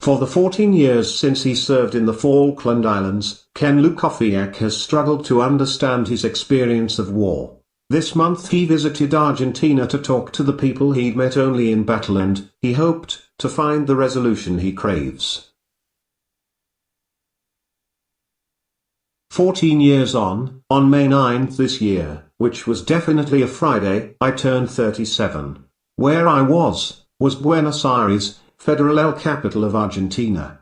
For the 14 years since he served in the Falkland Islands, Ken Lukowiak has struggled to understand his experience of war. This month he visited Argentina to talk to the people he'd met only in battle, and he hoped to find the resolution he craves. 14 years on May 9th this year, which was definitely a Friday, I turned 37. Where I was Buenos Aires, federal capital of Argentina.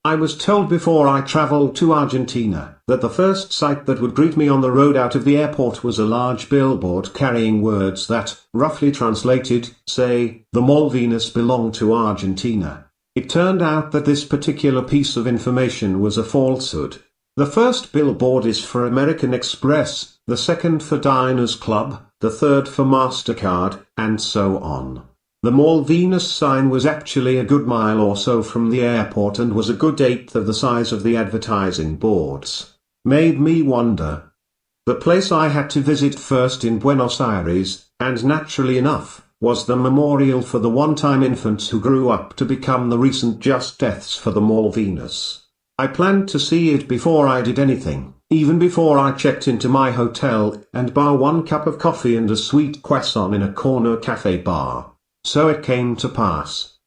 I was told before I traveled to Argentina that the first sight that would greet me on the road out of the airport was a large billboard carrying words that, roughly translated, say, "The Malvinas belong to Argentina." It turned out that this particular piece of information was a falsehood. The first billboard is for American Express, the second for Diners Club, the third for MasterCard, and so on. The Malvinas sign was actually a good mile or so from the airport and was a good eighth of the size of the advertising boards. Made me wonder. The place I had to visit first in Buenos Aires, and naturally enough, was the memorial for the one-time infants who grew up to become the recent just deaths for the Malvinas. I planned to see it before I did anything, even before I checked into my hotel, and bar one cup of coffee and a sweet croissant in a corner cafe bar. So it came to pass.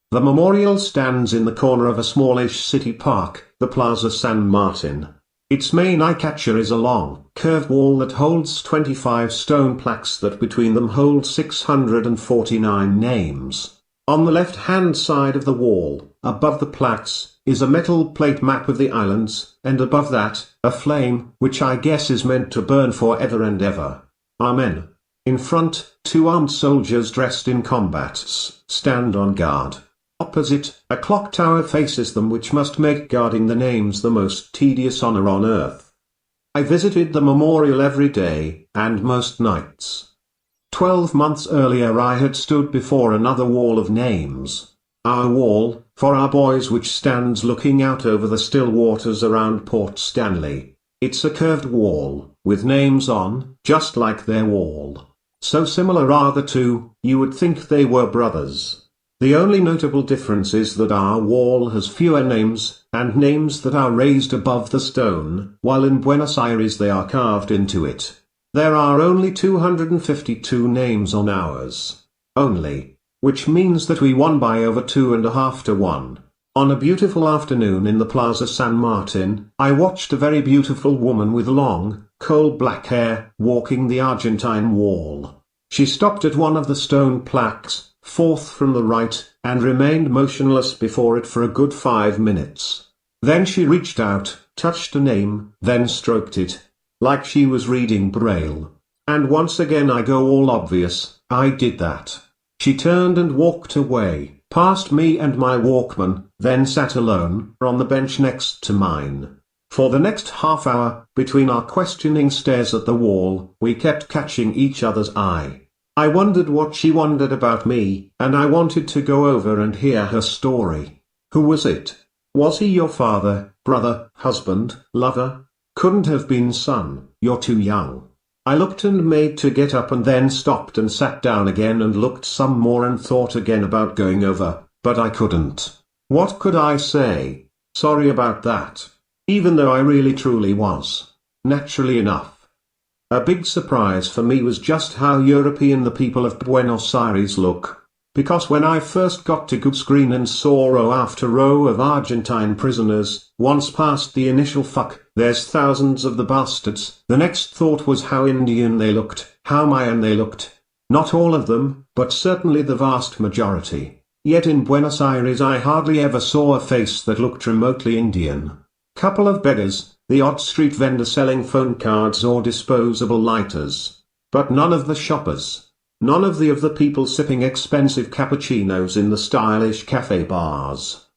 The memorial stands in the corner of a smallish city park, the Plaza San Martin. Its main eye-catcher is a long, curved wall that holds 25 stone plaques that between them hold 649 names. On the left-hand side of the wall, above the plaques, is a metal plate map of the islands, and above that, a flame, which I guess is meant to burn forever and ever. Amen. In front, 2 armed soldiers dressed in combats stand on guard. Opposite, a clock tower faces them, which must make guarding the names the most tedious honor on earth. I visited the memorial every day, and most nights. 12 months earlier I had stood before another wall of names. Our wall, for our boys, which stands looking out over the still waters around Port Stanley. It's a curved wall, with names on, just like their wall. So similar are the two, you would think they were brothers. The only notable difference is that our wall has fewer names, and names that are raised above the stone, while in Buenos Aires they are carved into it. There are only 252 names on ours. Only. Which means that we won by over 2.5 to 1. On a beautiful afternoon in the Plaza San Martin, I watched a very beautiful woman with long, coal-black hair, walking the Argentine wall. She stopped at one of the stone plaques, fourth from the right, and remained motionless before it for a good 5 minutes. Then she reached out, touched a name, then stroked it, like she was reading Braille. And once again I go all obvious, I did that. She turned and walked away, past me and my Walkman, then sat alone on the bench next to mine. For the next half hour, between our questioning stares at the wall, we kept catching each other's eye. I wondered what she wondered about me, and I wanted to go over and hear her story. Who was it? Was he your father, brother, husband, lover? Couldn't have been son, you're too young. I looked and made to get up and then stopped and sat down again and looked some more and thought again about going over, but I couldn't. What could I say? Sorry about that. Even though I really truly was. Naturally enough. A big surprise for me was just how European the people of Buenos Aires look. Because when I first got to good screen and saw row after row of Argentine prisoners, once past the initial fuck, there's thousands of the bastards, the next thought was how Indian they looked, how Mayan they looked. Not all of them, but certainly the vast majority. Yet in Buenos Aires I hardly ever saw a face that looked remotely Indian. Couple of beggars, the odd street vendor selling phone cards or disposable lighters. But none of the shoppers. None of the people sipping expensive cappuccinos in the stylish cafe bars.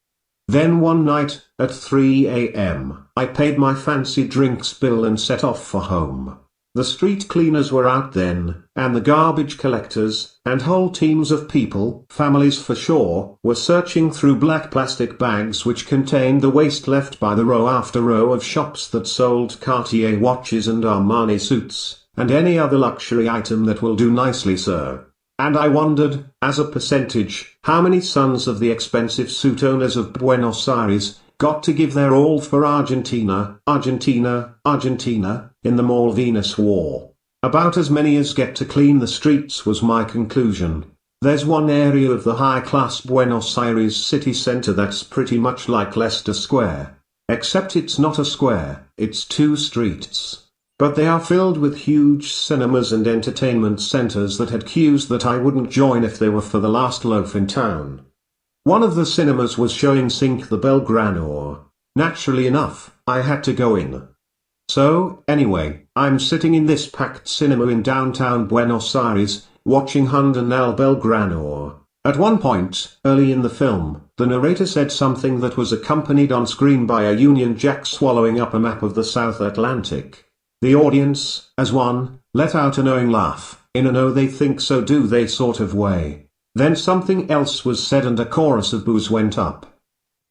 Then one night, at 3 a.m., I paid my fancy drinks bill and set off for home. The street cleaners were out then, and the garbage collectors, and whole teams of people, families for sure, were searching through black plastic bags which contained the waste left by the row after row of shops that sold Cartier watches and Armani suits, and any other luxury item that will do nicely, sir. And I wondered, as a percentage, how many sons of the expensive suit owners of Buenos Aires got to give their all for Argentina, Argentina, Argentina, in the Malvinas War. About as many as get to clean the streets was my conclusion. There's one area of the high-class Buenos Aires city center that's pretty much like Leicester Square. Except it's not a square, it's 2 streets. But they are filled with huge cinemas and entertainment centers that had queues that I wouldn't join if they were for the last loaf in town. One of the cinemas was showing Cinque de Belgrano. Naturally enough, I had to go in. So, anyway, I'm sitting in this packed cinema in downtown Buenos Aires, watching Hundan el Belgrano. At one point, early in the film, the narrator said something that was accompanied on screen by a Union Jack swallowing up a map of the South Atlantic. The audience, as one, let out a knowing laugh, in an "oh they think so do they" sort of way. Then something else was said and a chorus of boos went up.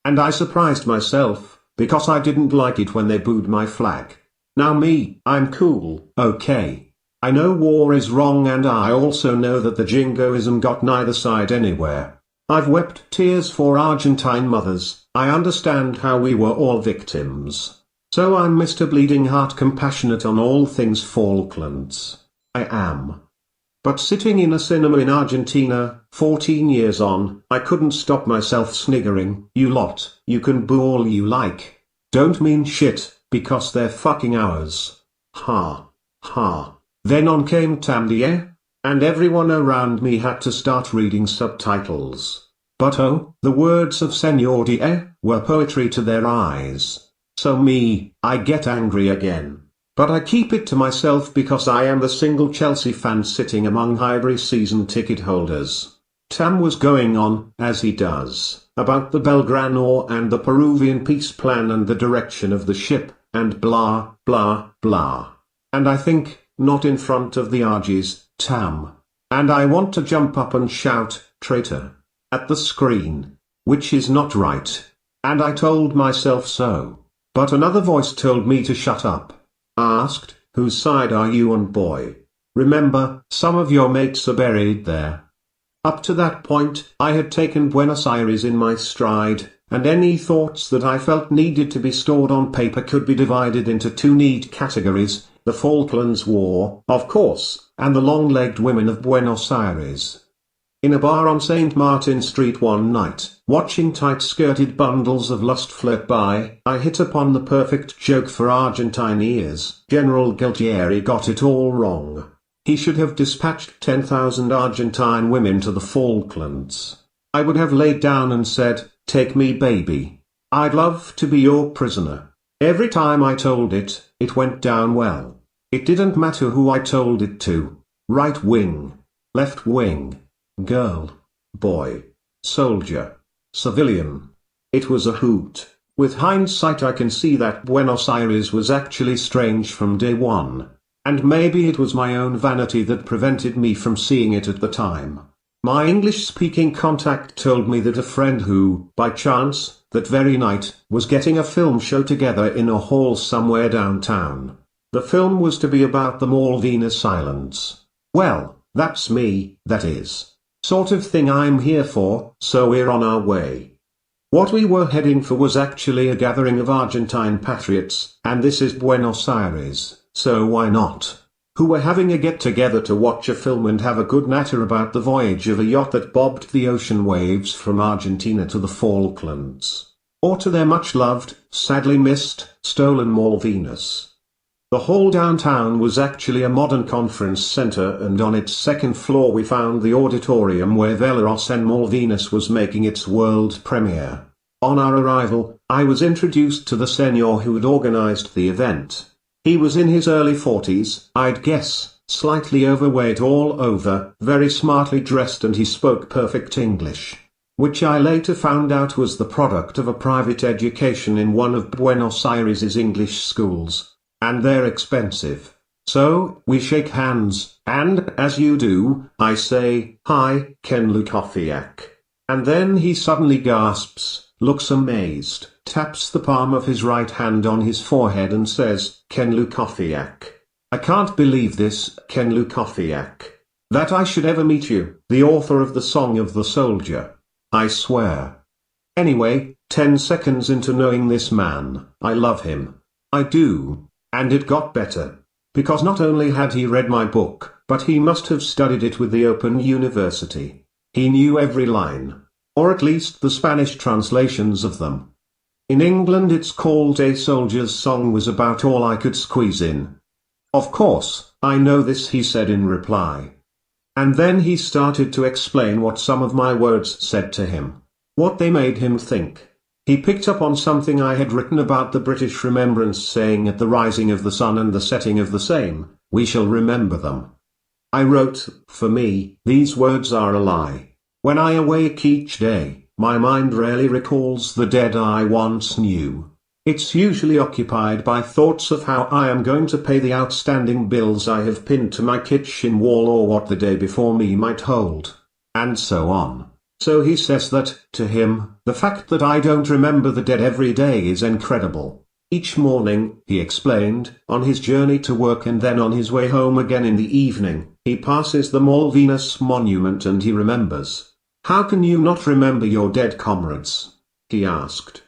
And I surprised myself, because I didn't like it when they booed my flag. Now me, I'm cool, okay. I know war is wrong, and I also know that the jingoism got neither side anywhere. I've wept tears for Argentine mothers, I understand how we were all victims. So I'm Mr. Bleeding Heart compassionate on all things Falklands. I am. But sitting in a cinema in Argentina, 14 years on, I couldn't stop myself sniggering, "You lot, you can boo all you like. Don't mean shit, because they're fucking ours. Ha. Ha." Then on came Tam, and everyone around me had to start reading subtitles. But oh, the words of Senor Die were poetry to their eyes. So me, I get angry again. But I keep it to myself because I am the single Chelsea fan sitting among Highbury season ticket holders. Tam was going on, as he does, about the Belgrano and the Peruvian peace plan and the direction of the ship, and blah, blah, blah. And I think, not in front of the Argies, Tam. And I want to jump up and shout, "Traitor," at the screen. Which is not right. And I told myself so. But another voice told me to shut up. Asked, "Whose side are you on, boy? Remember, some of your mates are buried there." Up to that point, I had taken Buenos Aires in my stride, and any thoughts that I felt needed to be stored on paper could be divided into 2 neat categories: the Falklands War, of course, and the long-legged women of Buenos Aires. In a bar on St. Martin Street one night, watching tight-skirted bundles of lust flirt by, I hit upon the perfect joke for Argentine ears. General Gualtieri got it all wrong. He should have dispatched 10,000 Argentine women to the Falklands. I would have laid down and said, "Take me, baby. I'd love to be your prisoner." Every time I told it, it went down well. It didn't matter who I told it to. Right wing, left wing, girl, boy, soldier, civilian. It was a hoot. With hindsight I can see that Buenos Aires was actually strange from day one. And maybe it was my own vanity that prevented me from seeing it at the time. My English-speaking contact told me that a friend who, by chance, that very night, was getting a film show together in a hall somewhere downtown. The film was to be about the Malvinas Islands. Well, that's me, that is. Sort of thing I'm here for, so we're on our way. What we were heading for was actually a gathering of Argentine patriots, and this is Buenos Aires, so why not? Who were having a get-together to watch a film and have a good natter about the voyage of a yacht that bobbed the ocean waves from Argentina to the Falklands. Or to their much-loved, sadly missed, stolen Malvinas. The whole downtown was actually a modern conference center, and on its second floor we found the auditorium where Veleros en Malvinas was making its world premiere. On our arrival, I was introduced to the senor who had organized the event. He was in his early 40s, I'd guess, slightly overweight all over, very smartly dressed, and he spoke perfect English. Which I later found out was the product of a private education in one of Buenos Aires' English schools. And they're expensive. So, we shake hands, and, as you do, I say, "Hi, Ken Lukowiak." And then he suddenly gasps, looks amazed, taps the palm of his right hand on his forehead and says, "Ken Lukowiak. I can't believe this, Ken Lukowiak. That I should ever meet you, the author of the Song of the Soldier. I swear. Anyway, 10 seconds into knowing this man, I love him. I do. And it got better. Because not only had he read my book, but he must have studied it with the Open University. He knew every line. Or at least the Spanish translations of them. In England it's called A Soldier's Song was about all I could squeeze in. Of course, I know this, he said in reply. And then he started to explain what some of my words said to him. What they made him think. He picked up on something I had written about the British remembrance saying at the rising of the sun and the setting of the same, we shall remember them. I wrote, for me, these words are a lie. When I awake each day, my mind rarely recalls the dead I once knew. It's usually occupied by thoughts of how I am going to pay the outstanding bills I have pinned to my kitchen wall or what the day before me might hold. And so on. So he says that, to him, the fact that I don't remember the dead every day is incredible. Each morning, he explained, on his journey to work and then on his way home again in the evening, he passes the Malvinas Monument and he remembers. How can you not remember your dead comrades? He asked.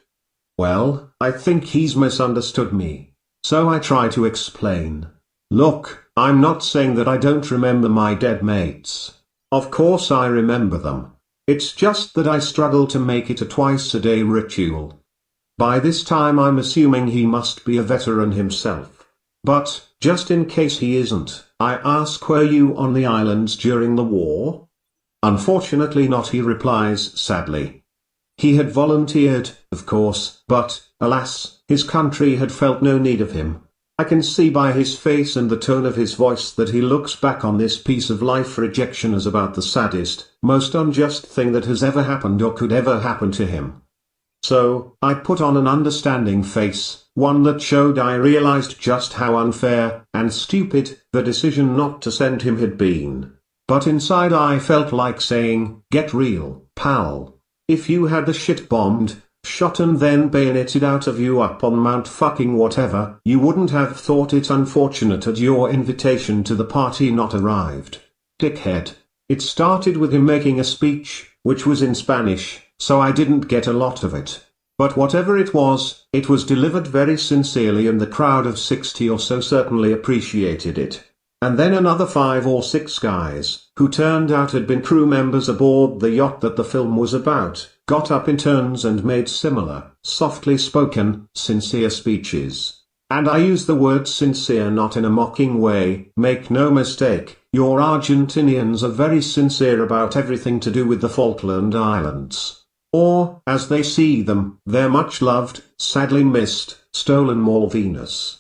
Well, I think he's misunderstood me. So I try to explain. Look, I'm not saying that I don't remember my dead mates. Of course I remember them. It's just that I struggle to make it a twice-a-day ritual. By this time I'm assuming he must be a veteran himself. But, just in case he isn't, I ask, were you on the islands during the war? Unfortunately not, he replies sadly. He had volunteered, of course, but, alas, his country had felt no need of him. I can see by his face and the tone of his voice that he looks back on this piece of life rejection as about the saddest, most unjust thing that has ever happened or could ever happen to him. So, I put on an understanding face, one that showed I realized just how unfair and stupid the decision not to send him had been. But inside I felt like saying, get real, pal. If you had the shit bombed, shot and then bayoneted out of you up on Mount fucking whatever, you wouldn't have thought it unfortunate that your invitation to the party not arrived. Dickhead. It started with him making a speech, which was in Spanish, so I didn't get a lot of it. But whatever it was delivered very sincerely and the crowd of 60 or so certainly appreciated it. And then another 5 or 6 guys, who turned out had been crew members aboard the yacht that the film was about, got up in turns and made similar, softly spoken, sincere speeches. And I use the word sincere not in a mocking way, make no mistake, your Argentinians are very sincere about everything to do with the Falkland Islands. Or, as they see them, their much loved, sadly missed, stolen Malvinas.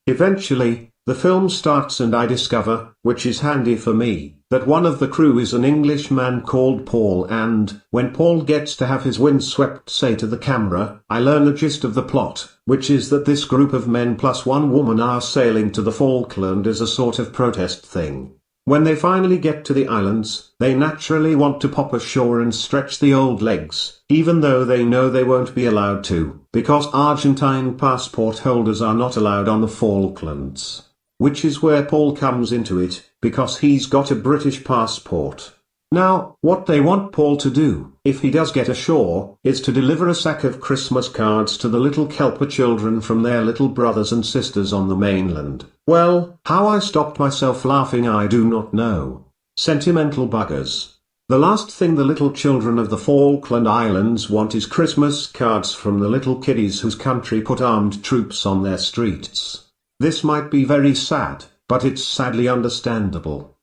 Eventually, the film starts and I discover, which is handy for me, that one of the crew is an Englishman called Paul, and, when Paul gets to have his windswept say to the camera, I learn the gist of the plot, which is that this group of men plus one woman are sailing to the Falkland as a sort of protest thing. When they finally get to the islands, they naturally want to pop ashore and stretch the old legs, even though they know they won't be allowed to, because Argentine passport holders are not allowed on the Falklands. Which is where Paul comes into it, because he's got a British passport. Now, what they want Paul to do, if he does get ashore, is to deliver a sack of Christmas cards to the little Kelper children from their little brothers and sisters on the mainland. Well, how I stopped myself laughing I do not know. Sentimental buggers. The last thing the little children of the Falkland Islands want is Christmas cards from the little kiddies whose country put armed troops on their streets. This might be very sad, but it's sadly understandable.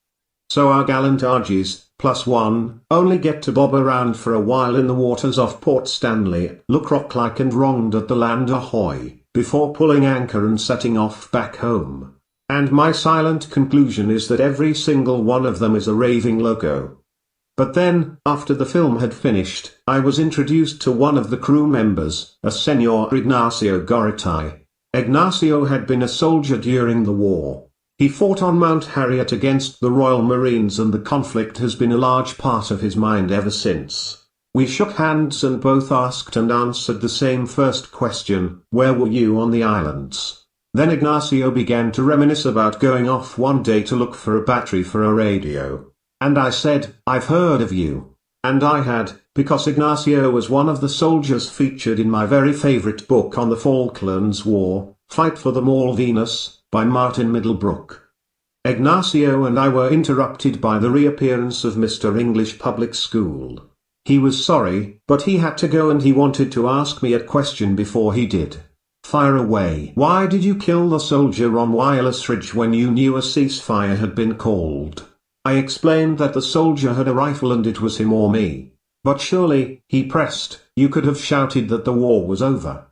So our gallant Argies, plus one, only get to bob around for a while in the waters off Port Stanley, look rock-like and wronged at the land ahoy, before pulling anchor and setting off back home. And my silent conclusion is that every single one of them is a raving loco. But then, after the film had finished, I was introduced to one of the crew members, a Senor Ignacio Goritai. Ignacio had been a soldier during the war. He fought on Mount Harriet against the Royal Marines and the conflict has been a large part of his mind ever since. We shook hands and both asked and answered the same first question, where were you on the islands? Then Ignacio began to reminisce about going off one day to look for a battery for a radio. And I said, "I've heard of you." And I had, because Ignacio was one of the soldiers featured in my very favorite book on the Falklands War, Fight for the Malvinas, by Martin Middlebrook. Ignacio and I were interrupted by the reappearance of Mr. English Public School. He was sorry, but he had to go and he wanted to ask me a question before he did. Fire away. Why did you kill the soldier on Wireless Ridge when you knew a ceasefire had been called? I explained that the soldier had a rifle and it was him or me. But surely, he pressed, you could have shouted that the war was over.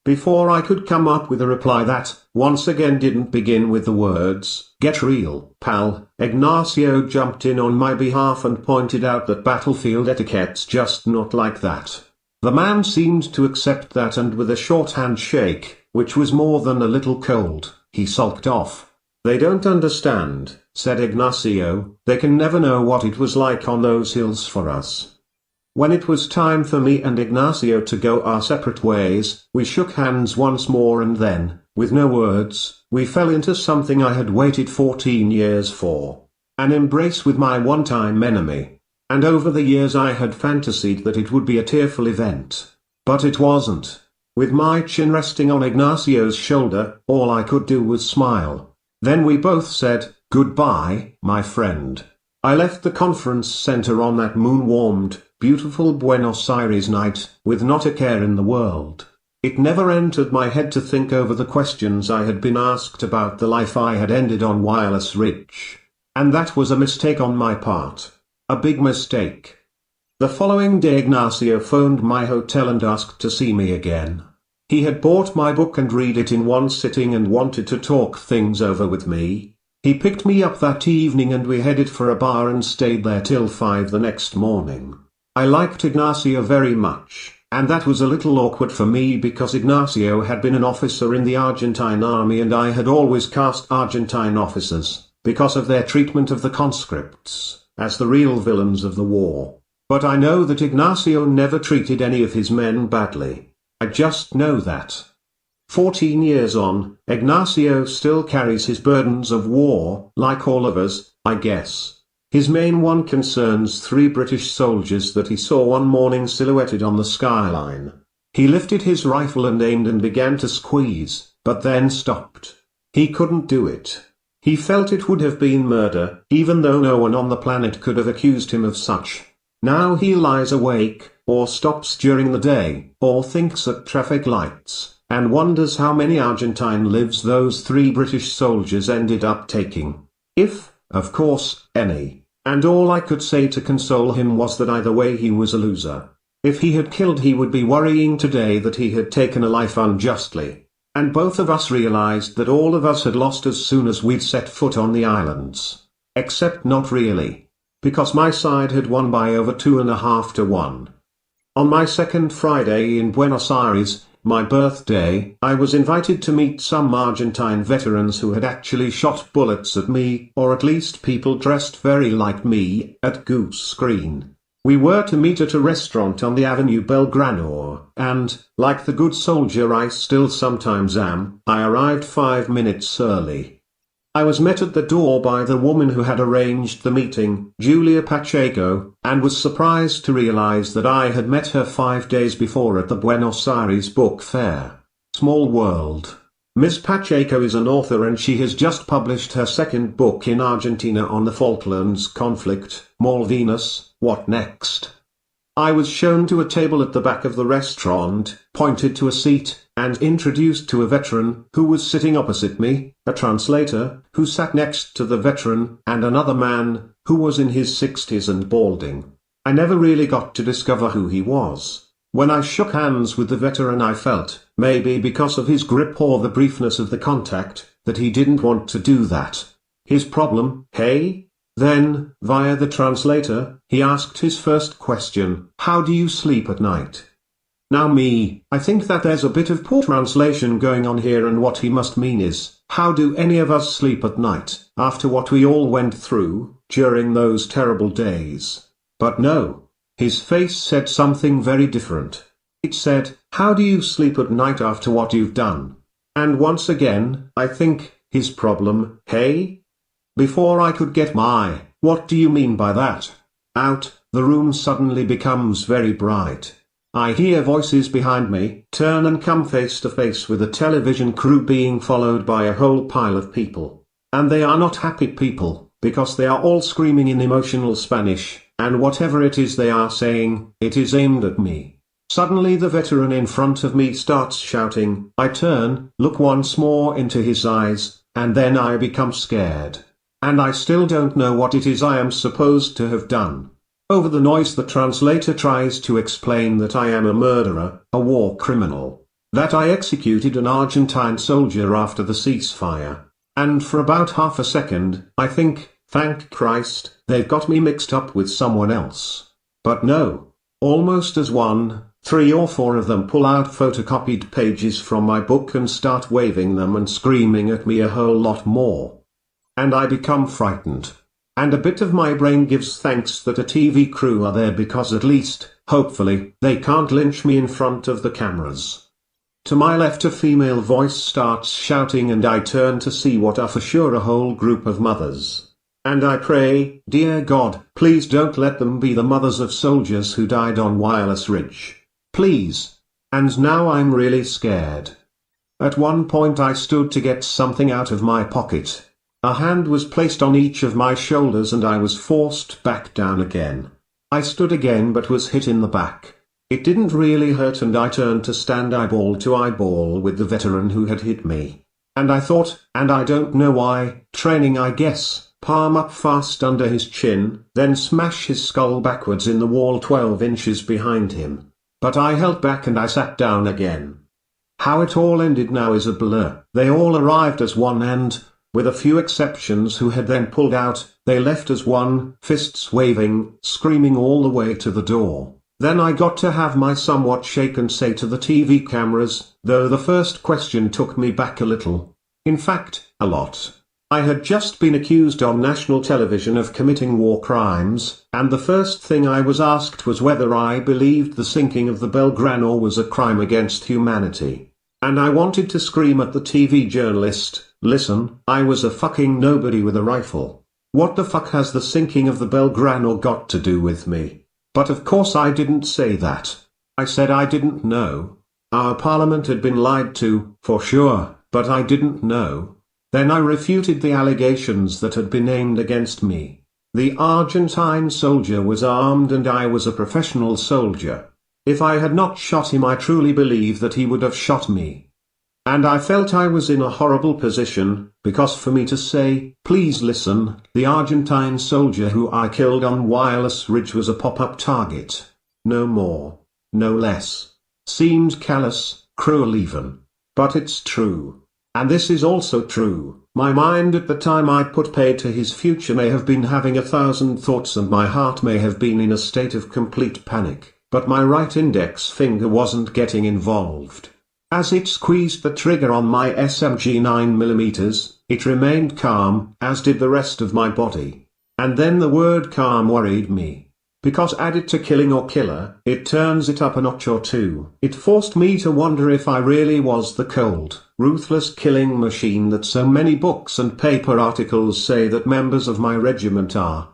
Before I could come up with a reply that, once again didn't begin with the words, "Get real, pal," Ignacio jumped in on my behalf and pointed out that battlefield etiquette's just not like that. The man seemed to accept that, and with a short handshake, which was more than a little cold, he sulked off. "They don't understand," said Ignacio, "they can never know what it was like on those hills for us." When it was time for me and Ignacio to go our separate ways, we shook hands once more and then, with no words, we fell into something I had waited 14 years for. An embrace with my one-time enemy. And over the years I had fantasied that it would be a tearful event. But it wasn't. With my chin resting on Ignacio's shoulder, all I could do was smile. Then we both said, "Goodbye, my friend." I left the conference center on that moon-warmed, beautiful Buenos Aires night, with not a care in the world. It never entered my head to think over the questions I had been asked about the life I had ended on Wireless Ridge. And that was a mistake on my part. A big mistake. The following day Ignacio phoned my hotel and asked to see me again. He had bought my book and read it in one sitting and wanted to talk things over with me. He picked me up that evening and we headed for a bar and stayed there till 5 the next morning. I liked Ignacio very much, and that was a little awkward for me because Ignacio had been an officer in the Argentine army and I had always cast Argentine officers, because of their treatment of the conscripts, as the real villains of the war. But I know that Ignacio never treated any of his men badly. I just know that. 14 years on, Ignacio still carries his burdens of war, like all of us, I guess. His main one concerns 3 British soldiers that he saw one morning silhouetted on the skyline. He lifted his rifle and aimed and began to squeeze, but then stopped. He couldn't do it. He felt it would have been murder, even though no one on the planet could have accused him of such. Now he lies awake, or stops during the day, or thinks at traffic lights, and wonders how many Argentine lives those 3 British soldiers ended up taking. If, of course, any. And all I could say to console him was that either way he was a loser. If he had killed he would be worrying today that he had taken a life unjustly. And both of us realized that all of us had lost as soon as we'd set foot on the islands. Except not really. Because my side had won by over 2.5 to 1. On my second Friday in Buenos Aires, my birthday, I was invited to meet some Argentine veterans who had actually shot bullets at me, or at least people dressed very like me, at Goose Green. We were to meet at a restaurant on the Avenue Belgrano, and, like the good soldier I still sometimes am, I arrived 5 minutes early. I was met at the door by the woman who had arranged the meeting, Julia Pacheco, and was surprised to realize that I had met her 5 days before at the Buenos Aires Book Fair. Small world. Miss Pacheco is an author and she has just published her second book in Argentina on the Falklands conflict, Malvinas, What Next? I was shown to a table at the back of the restaurant, pointed to a seat, and introduced to a veteran, who was sitting opposite me, a translator, who sat next to the veteran, and another man, who was in his 60s and balding. I never really got to discover who he was. When I shook hands with the veteran I felt, maybe because of his grip or the briefness of the contact, that he didn't want to do that. His problem, hey? Then, via the translator, he asked his first question, "How do you sleep at night?" Now me, I think that there's a bit of poor translation going on here, and what he must mean is, how do any of us sleep at night, after what we all went through, during those terrible days? But no. His face said something very different. It said, how do you sleep at night after what you've done? And once again, I think, his problem, hey? Before I could get my, what do you mean by that? Out, the room suddenly becomes very bright. I hear voices behind me, turn and come face to face with a television crew being followed by a whole pile of people. And they are not happy people, because they are all screaming in emotional Spanish, and whatever it is they are saying, it is aimed at me. Suddenly the veteran in front of me starts shouting. I turn, look once more into his eyes, and then I become scared. And I still don't know what it is I am supposed to have done. Over the noise the translator tries to explain that I am a murderer, a war criminal. That I executed an Argentine soldier after the ceasefire. And for about half a second, I think, thank Christ, they've got me mixed up with someone else. But no. Almost as 3 or 4 of them pull out photocopied pages from my book and start waving them and screaming at me a whole lot more. And I become frightened. And a bit of my brain gives thanks that a TV crew are there because at least, hopefully, they can't lynch me in front of the cameras. To my left a female voice starts shouting and I turn to see what are for sure a whole group of mothers. And I pray, dear God, please don't let them be the mothers of soldiers who died on Wireless Ridge. Please. And now I'm really scared. At one point I stood to get something out of my pocket. A hand was placed on each of my shoulders and I was forced back down again. I stood again but was hit in the back. It didn't really hurt and I turned to stand eyeball to eyeball with the veteran who had hit me. And I thought, and I don't know why, training I guess, palm up fast under his chin, then smash his skull backwards in the wall 12 inches behind him. But I held back and I sat down again. How it all ended now is a blur. They all arrived as one and, with a few exceptions who had then pulled out, they left as one, fists waving, screaming all the way to the door. Then I got to have my somewhat shaken say to the TV cameras, though the first question took me back a little. In fact, a lot. I had just been accused on national television of committing war crimes, and the first thing I was asked was whether I believed the sinking of the Belgrano was a crime against humanity. And I wanted to scream at the TV journalist, listen, I was a fucking nobody with a rifle. What the fuck has the sinking of the Belgrano got to do with me? But of course I didn't say that. I said I didn't know. Our parliament had been lied to, for sure, but I didn't know. Then I refuted the allegations that had been aimed against me. The Argentine soldier was armed and I was a professional soldier. If I had not shot him I truly believe that he would have shot me. And I felt I was in a horrible position, because for me to say, please listen, the Argentine soldier who I killed on Wireless Ridge was a pop-up target. No more. No less. Seemed callous, cruel even. But it's true. And this is also true. My mind at the time I put paid to his future may have been having 1,000 thoughts and my heart may have been in a state of complete panic, but my right index finger wasn't getting involved. As it squeezed the trigger on my SMG 9mm, it remained calm, as did the rest of my body. And then the word calm worried me. Because added to killing or killer, it turns it up a notch or two. It forced me to wonder if I really was the cold, ruthless killing machine that so many books and paper articles say that members of my regiment are.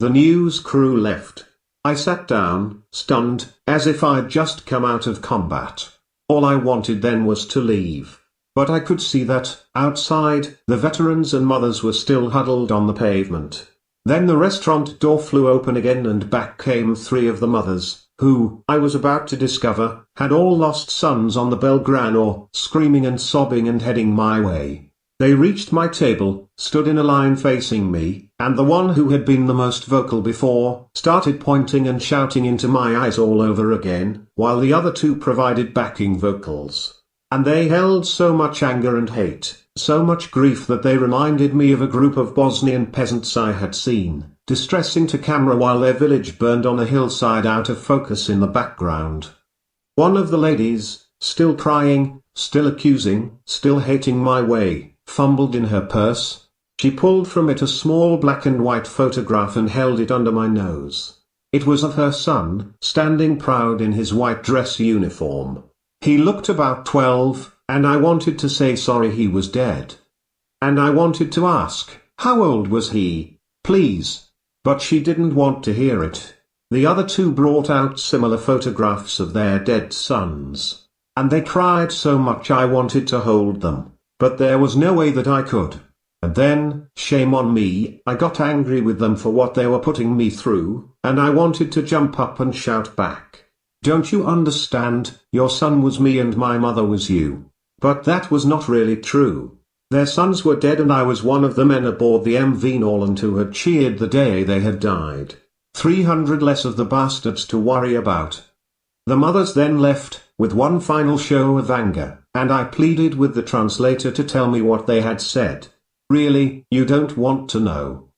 The news crew left. I sat down, stunned, as if I'd just come out of combat. All I wanted then was to leave. But I could see that, outside, the veterans and mothers were still huddled on the pavement. Then the restaurant door flew open again and back came 3 of the mothers, who, I was about to discover, had all lost sons on the Belgrano, screaming and sobbing and heading my way. They reached my table, stood in a line facing me, and the one who had been the most vocal before, started pointing and shouting into my eyes all over again, while the other 2 provided backing vocals. And they held so much anger and hate, so much grief that they reminded me of a group of Bosnian peasants I had seen, distressing to camera while their village burned on a hillside out of focus in the background. One of the ladies, still crying, still accusing, still hating my way, fumbled in her purse. She pulled from it a small black and white photograph and held it under my nose. It was of her son, standing proud in his white dress uniform. He looked about 12, And I wanted to say sorry he was dead. And I wanted to ask, how old was he, please? But she didn't want to hear it. The other two brought out similar photographs of their dead sons. And they cried so much I wanted to hold them, but there was no way that I could. And then, shame on me, I got angry with them for what they were putting me through, and I wanted to jump up and shout back. Don't you understand, your son was me and my mother was you. But that was not really true. Their sons were dead and I was one of the men aboard the MV Norland who had cheered the day they had died. 300 less of the bastards to worry about. The mothers then left, with one final show of anger, and I pleaded with the translator to tell me what they had said. Really, you don't want to know.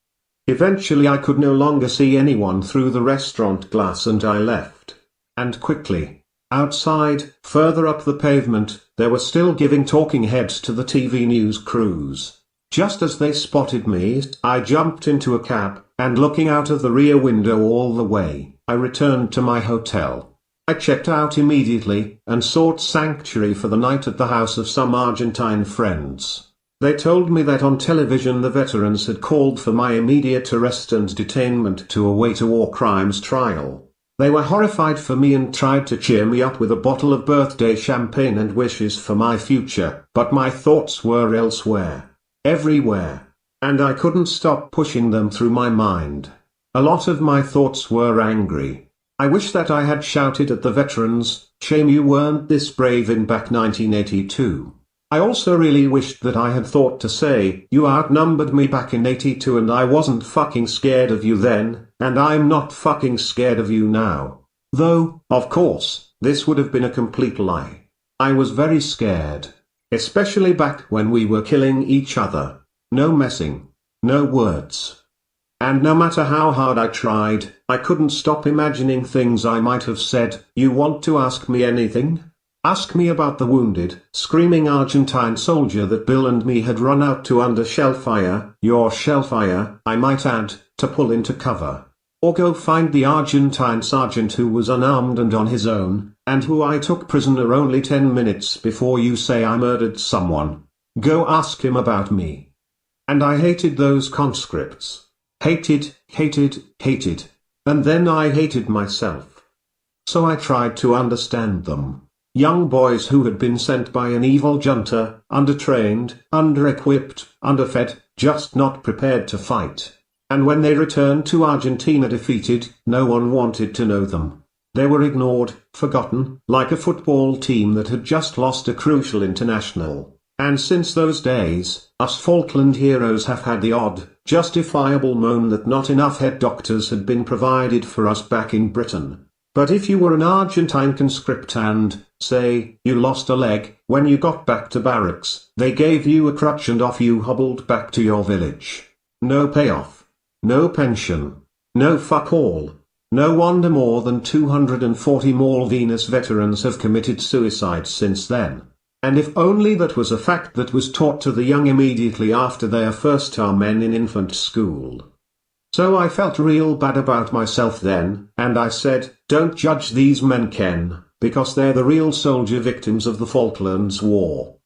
Eventually I could no longer see anyone through the restaurant glass and I left. And quickly. Outside, further up the pavement, they were still giving talking heads to the TV news crews. Just as they spotted me, I jumped into a cab, and looking out of the rear window all the way, I returned to my hotel. I checked out immediately, and sought sanctuary for the night at the house of some Argentine friends. They told me that on television the veterans had called for my immediate arrest and detainment to await a war crimes trial. They were horrified for me and tried to cheer me up with a bottle of birthday champagne and wishes for my future, but my thoughts were elsewhere. Everywhere. And I couldn't stop pushing them through my mind. A lot of my thoughts were angry. I wish that I had shouted at the veterans, shame you weren't this brave in back 1982. I also really wished that I had thought to say, you outnumbered me back in 82 and I wasn't fucking scared of you then, and I'm not fucking scared of you now. Though, of course, this would have been a complete lie. I was very scared. Especially back when we were killing each other. No messing. No words. And no matter how hard I tried, I couldn't stop imagining things I might have said. You want to ask me anything? Ask me about the wounded, screaming Argentine soldier that Bill and me had run out to under shellfire, your shellfire, I might add, to pull into cover. Or go find the Argentine sergeant who was unarmed and on his own, and who I took prisoner only 10 minutes before you say I murdered someone. Go ask him about me. And I hated those conscripts. Hated. And then I hated myself. So I tried to understand them. Young boys who had been sent by an evil junta, undertrained, under-equipped, underfed, just not prepared to fight. And when they returned to Argentina defeated, no one wanted to know them. They were ignored, forgotten, like a football team that had just lost a crucial international. And since those days, us Falkland heroes have had the odd, justifiable moan that not enough head doctors had been provided for us back in Britain. But if you were an Argentine conscript and, say, you lost a leg, when you got back to barracks, they gave you a crutch and off you hobbled back to your village. No payoff. No pension. No fuck all. No wonder more than 240 Malvinas veterans have committed suicide since then. And if only that was a fact that was taught to the young immediately after their first men in infant school. So I felt real bad about myself then, and I said, don't judge these men, Ken, because they're the real soldier victims of the Falklands War.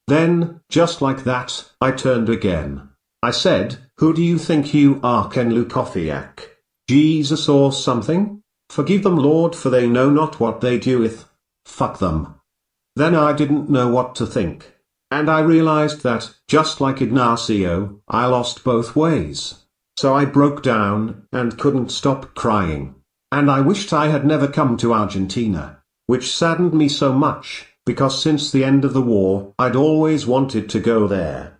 Then, just like that, I turned again. I said, who do you think you are, Ken Lukowiak? Jesus or something? Forgive them, Lord, for they know not what they doeth. Fuck them. Then I didn't know what to think. And I realized that, just like Ignacio, I lost both ways. So I broke down, and couldn't stop crying. And I wished I had never come to Argentina. Which saddened me so much, because since the end of the war, I'd always wanted to go there.